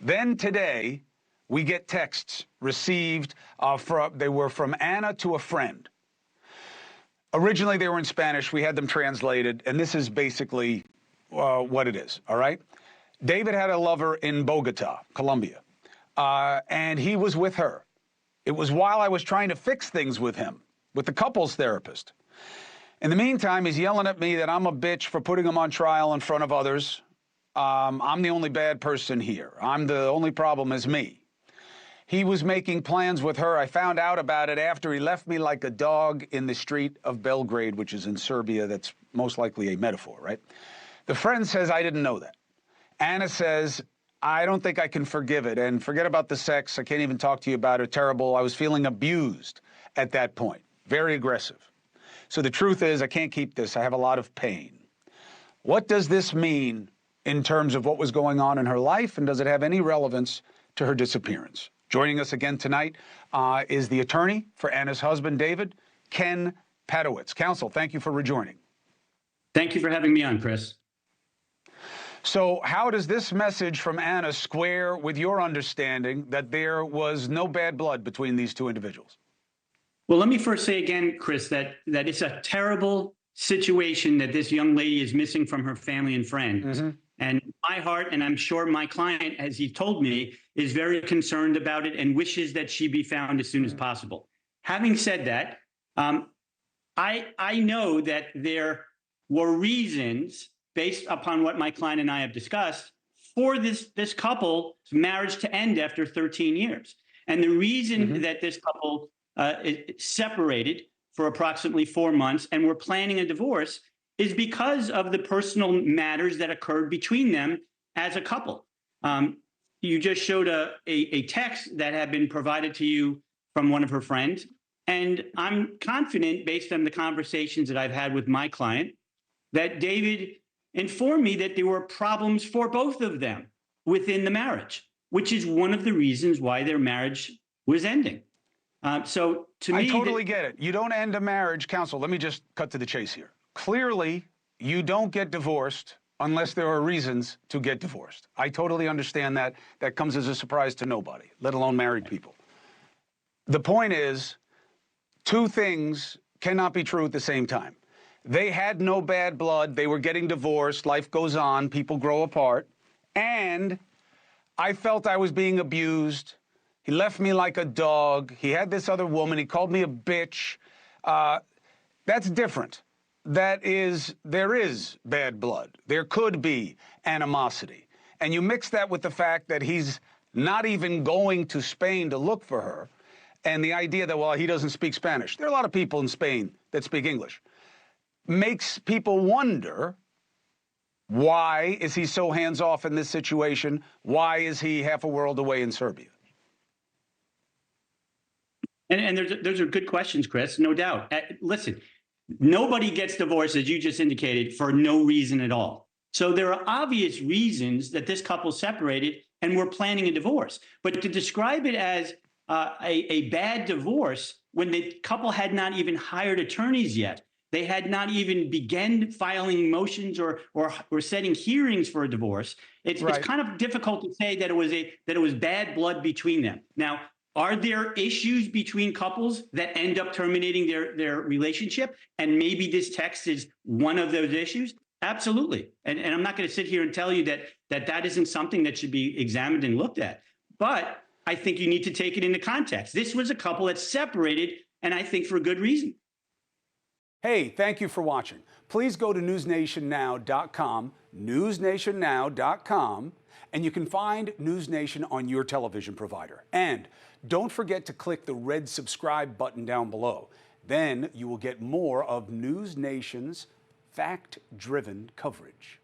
Then today, we get texts received they were from Ana to a friend. Originally, they were in Spanish. We had them translated, and this is basically what it is, all right? David had a lover in Bogota, Colombia, and he was with her. It was while I was trying to fix things with him, with the couples therapist. In the meantime, he's yelling at me that I'm a bitch for putting him on trial in front of others. I'm the only bad person here. The only problem is me. He was making plans with her. I found out about it after he left me like a dog in the street of Belgrade, which is in Serbia. That's most likely a metaphor, right? The friend says, I didn't know that. Ana says, I don't think I can forgive it. And forget about the sex. I can't even talk to you about it. Terrible. I was feeling abused at that point. Very aggressive. So the truth is, I can't keep this. I have a lot of pain. What does this mean in terms of what was going on in her life? And does it have any relevance to her disappearance? Joining us again tonight is the attorney for Ana's husband, David, Ken Padowitz. Counsel, thank you for rejoining. Thank you for having me on, Chris. So how does this message from Ana square with your understanding that there was no bad blood between these two individuals? Well, let me first say again, Chris, that it's a terrible situation that this young lady is missing from her family and friends. Mm-hmm. And my heart, and I'm sure my client, as he told me, is very concerned about it and wishes that she be found as soon as possible. Having said that, I know that there were reasons based upon what my client and I have discussed for this couple's marriage to end after 13 years. And the reason that this couple separated for approximately 4 months and were planning a divorce is because of the personal matters that occurred between them as a couple. You just showed a text that had been provided to you from one of her friends. And I'm confident, based on the conversations that I've had with my client, that David informed me that there were problems for both of them within the marriage, which is one of the reasons why their marriage was ending. So to me, I totally get it. You don't end a marriage, counsel. Let me just cut to the chase here. Clearly, you don't get divorced unless there are reasons to get divorced. I totally understand that. That comes as a surprise to nobody, let alone married people. The point is, two things cannot be true at the same time. They had no bad blood. They were getting divorced. Life goes on. People grow apart. And I felt I was being abused. He left me like a dog. He had this other woman. He called me a bitch. That's different. There is bad blood. There could be animosity. And you mix that with the fact that he's not even going to Spain to look for her, and the idea that, well, he doesn't speak Spanish. There are a lot of people in Spain that speak English. Makes people wonder, why is he so hands-off in this situation? Why is he half a world away in Serbia? And those are good questions, Chris, no doubt. Listen, nobody gets divorced, as you just indicated, for no reason at all. So there are obvious reasons that this couple separated and were planning a divorce. But to describe it as a bad divorce when the couple had not even hired attorneys yet, they had not even begun filing motions or setting hearings for a divorce. It's kind of difficult to say that it was bad blood between them. Now, are there issues between couples that end up terminating their relationship? And maybe this text is one of those issues? Absolutely. And I'm not going to sit here and tell you that isn't something that should be examined and looked at. But I think you need to take it into context. This was a couple that separated, and I think for a good reason. Hey, thank you for watching. Please go to newsnationnow.com, newsnationnow.com, and you can find NewsNation on your television provider. And don't forget to click the red subscribe button down below. Then you will get more of NewsNation's fact-driven coverage.